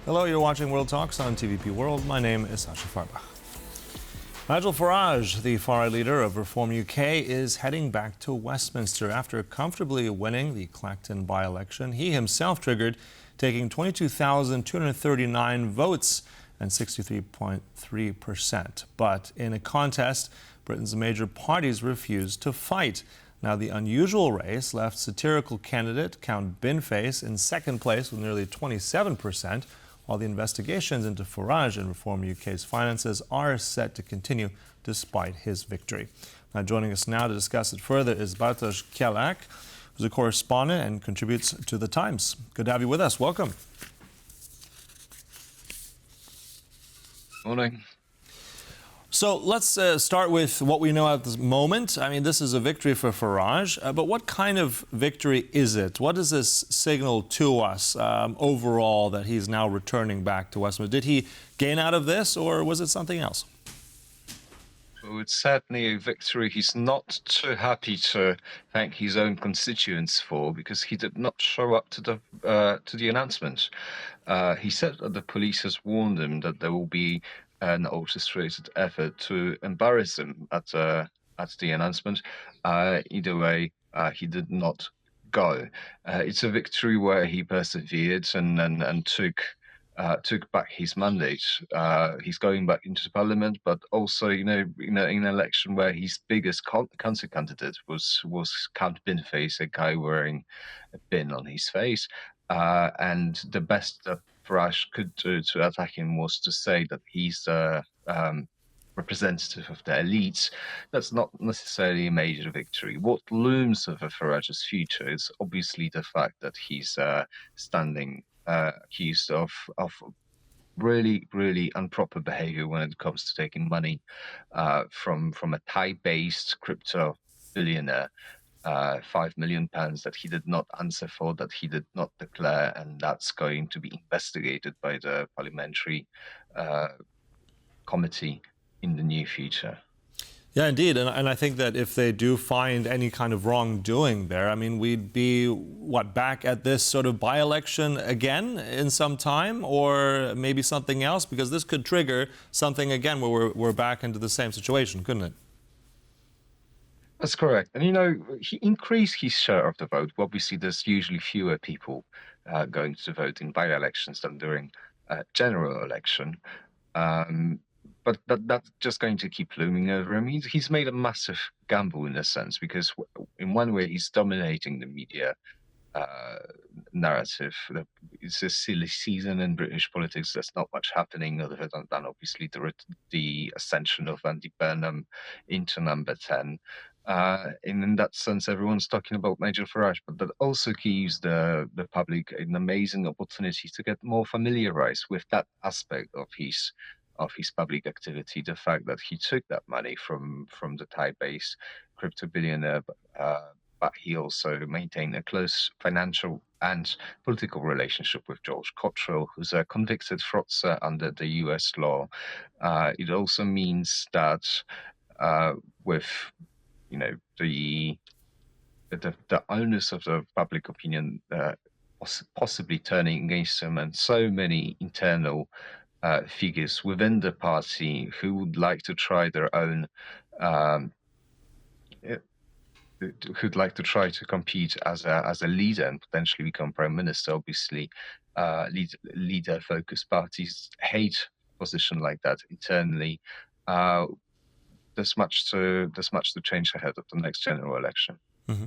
Hello, you're watching World Talks on TVP World. My name is Sasha Farbach. Nigel Farage, the far-right leader of Reform U.K, is heading back to Westminster after comfortably winning the Clacton by-election. He himself triggered, taking 22,239 votes and 63.3%. But in a contest, Britain's major parties refused to fight. Now, the unusual race left satirical candidate Count Binface in second place with nearly 27%, while the investigations into Farage and Reform U.K.'s finances are set to continue despite his victory. Now, joining us now to discuss it further is Bartosz Kielak, who's a correspondent and contributes to The Times. Good to have you with us. Welcome. Morning. So let's start with what we know at this moment. I mean, this is a victory for Farage, but what kind of victory is it? What does this signal to us overall that he's now returning back to Westminster? Did he gain out of this, or was it something else? Well, it's certainly a victory he's not too happy to thank his own constituents for, because he did not show up to the announcement. He said that the police has warned him that there will be an orchestrated effort to embarrass him at the announcement. Either way, he did not go. It's a victory where he persevered and took back his mandate. He's going back into Parliament, but also, in an election where his biggest council candidate was Count Binface, a guy wearing a pin on his face, and the best that Farage could do to attack him was to say that he's representative of the elites. That's not necessarily a major victory. What looms over Farage's future is obviously the fact that he's standing accused of really, really improper behavior when it comes to taking money from a Thai-based crypto billionaire. £5 million that he did not answer for, that he did not declare, and that's going to be investigated by the parliamentary committee in the near future. Yeah, indeed. And I think that if they do find any kind of wrongdoing there, I mean, we'd be, back at this sort of by-election again in some time, or maybe something else, because this could trigger something again where we're back into the same situation, couldn't it? That's correct. And, he increased his share of the vote. Obviously, there's usually fewer people going to vote in by-elections than during general election. But that's just going to keep looming over him. He's made a massive gamble in a sense, because in one way, he's dominating the media narrative. It's a silly season in British politics. There's not much happening other than obviously the ascension of Andy Burnham into number 10. In that sense, everyone's talking about Nigel Farage, but that also gives the public an amazing opportunity to get more familiarized with that aspect of his public activity. The fact that he took that money from the Thai-based crypto billionaire, but he also maintained a close financial and political relationship with George Cottrell, who's a convicted fraudster under the US law. It also means that with the onus of the public opinion possibly turning against him, and so many internal figures within the party who would like to try their own, who'd like to try to compete as a leader and potentially become prime minister. Obviously, leader-focused parties hate a position like that internally. There's much to change ahead of the next general election. Mm-hmm.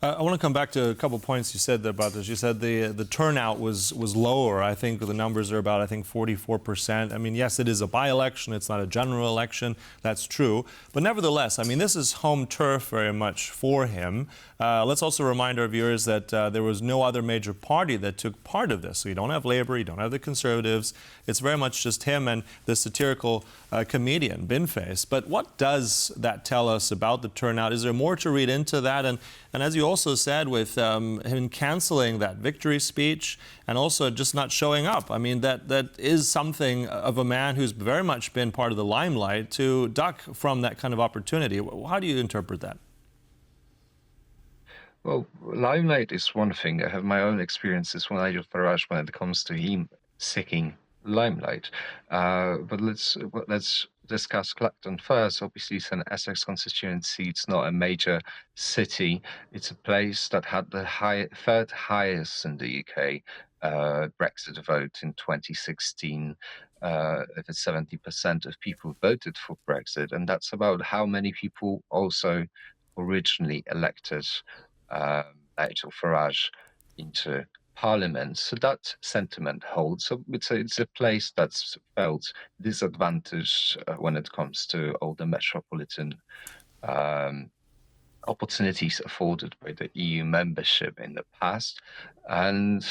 I want to come back to a couple of points you said there about this. You said the turnout was lower. I think the numbers are about 44%. I mean, yes, it is a by-election. It's not a general election. That's true. But nevertheless, I mean, this is home turf very much for him. Let's also remind our viewers that there was no other major party that took part of this. So you don't have Labour, you don't have the Conservatives. It's very much just him and the satirical comedian, Binface. But what does that tell us about the turnout? Is there more to read into that? And as you also said, with him cancelling that victory speech and also just not showing up, I mean, that is something of a man who's very much been part of the limelight to duck from that kind of opportunity. How do you interpret that? Well, limelight is one thing. I have my own experiences with Nigel Farage when it comes to him seeking limelight. But let's discuss Clacton first. Obviously, it's an Essex constituency. It's not a major city. It's a place that had the third highest in the UK Brexit vote in 2016. Over 70% of people voted for Brexit, and that's about how many people also originally elected Nigel Farage into Parliament. So that sentiment holds. So it's a place that's felt disadvantaged when it comes to all the metropolitan um, opportunities afforded by the EU membership in the past. And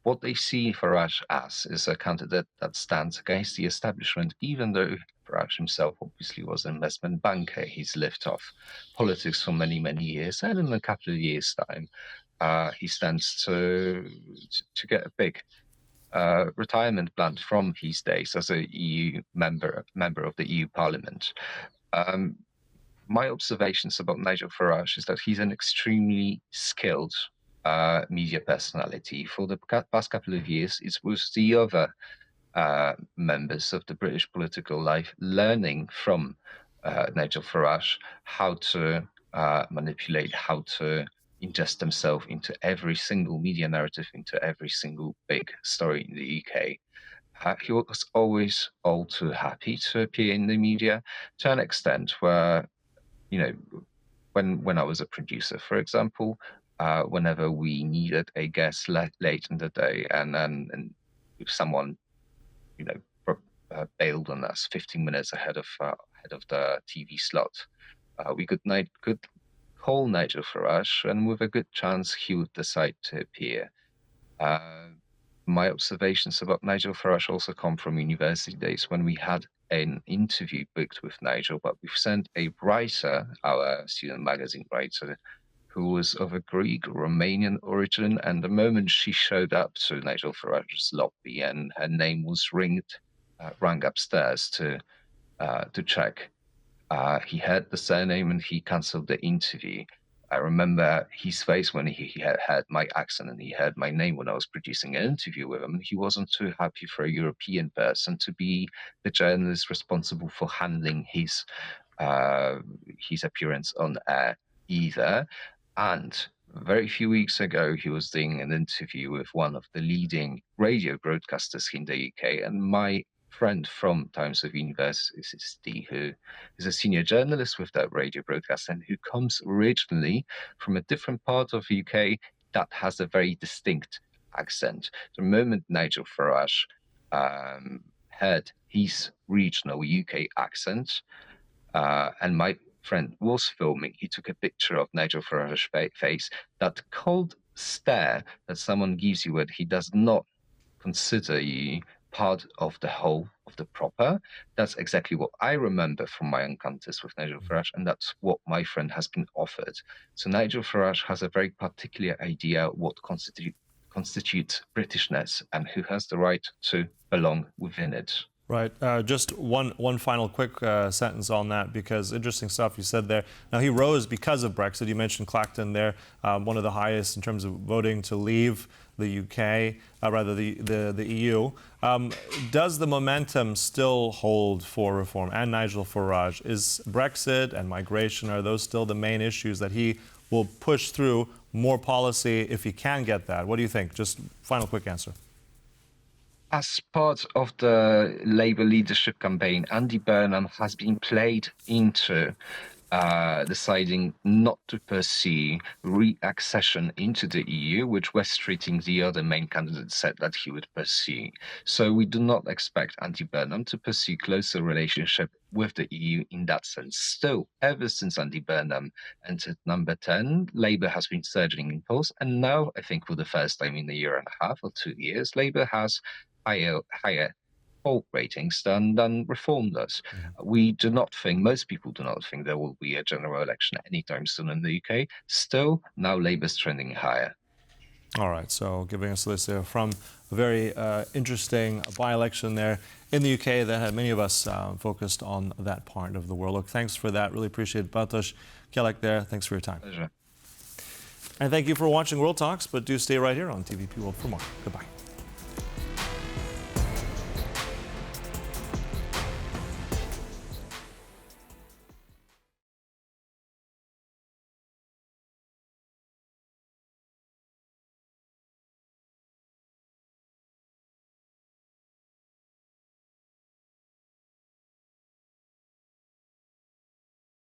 what they see Farage as is a candidate that stands against the establishment, even though Farage himself obviously was an investment banker. He's lived off politics for many, many years. And in a couple of years' time, he stands to get a big retirement plan from his days as a EU member of the EU Parliament. My observations about Nigel Farage is that he's an extremely skilled media personality. For the past couple of years, it was the other members of the British political life learning from Nigel Farage how to manipulate, how to ingest themselves into every single media narrative, into every single big story in the UK. He was always all too happy to appear in the media to an extent where, when I was a producer, for example, whenever we needed a guest late in the day, and if someone, bailed on us 15 minutes ahead of the TV slot, we could call Nigel Farage, and with a good chance he would decide to appear. My observations about Nigel Farage also come from university days when we had an interview booked with Nigel, but we've sent a writer, our student magazine writer, who was of a Greek Romanian origin, and the moment she showed up to Nigel Farage's lobby and her name was rang upstairs to check, he heard the surname and he cancelled the interview. I remember his face when he had heard my accent and he heard my name when I was producing an interview with him. He wasn't too happy for a European person to be the journalist responsible for handling his appearance on air either. And very few weeks ago, he was doing an interview with one of the leading radio broadcasters in the UK, and my friend from Times of University, who is a senior journalist with that radio broadcast and who comes originally from a different part of the UK that has a very distinct accent. The moment Nigel Farage heard his regional UK accent, and my friend was filming, he took a picture of Nigel Farage's face, that cold stare that someone gives you when he does not consider you part of the whole, of the proper. That's exactly what I remember from my encounters with Nigel Farage, and that's what my friend has been offered. So Nigel Farage has a very particular idea what constitutes Britishness and who has the right to belong within it. Right. Just one final quick sentence on that, because interesting stuff you said there. Now, he rose because of Brexit. You mentioned Clacton there, one of the highest in terms of voting to leave the UK, the EU. Does the momentum still hold for reform and Nigel Farage? Is Brexit and migration, are those still the main issues that he will push through more policy if he can get that? What do you think? Just final quick answer. As part of the Labour leadership campaign, Andy Burnham has been played into deciding not to pursue re-accession into the EU, which Wes Streeting, the other main candidate, said that he would pursue. So we do not expect Andy Burnham to pursue closer relationship with the EU in that sense. Still, ever since Andy Burnham entered number 10, Labour has been surging in polls, and now, I think for the first time in a year and a half or 2 years, Labour has higher poll ratings than Reform does. We do not think, most people do not think, there will be a general election anytime soon in the UK. Still, now Labour's trending higher. All right, so giving us this from a very interesting by-election there in the UK that had many of us focused on that part of the world. Look, thanks for that. Really appreciate it. Bartosz Kielak there. Thanks for your time. Pleasure. And thank you for watching World Talks, but do stay right here on TVP World for more. Goodbye.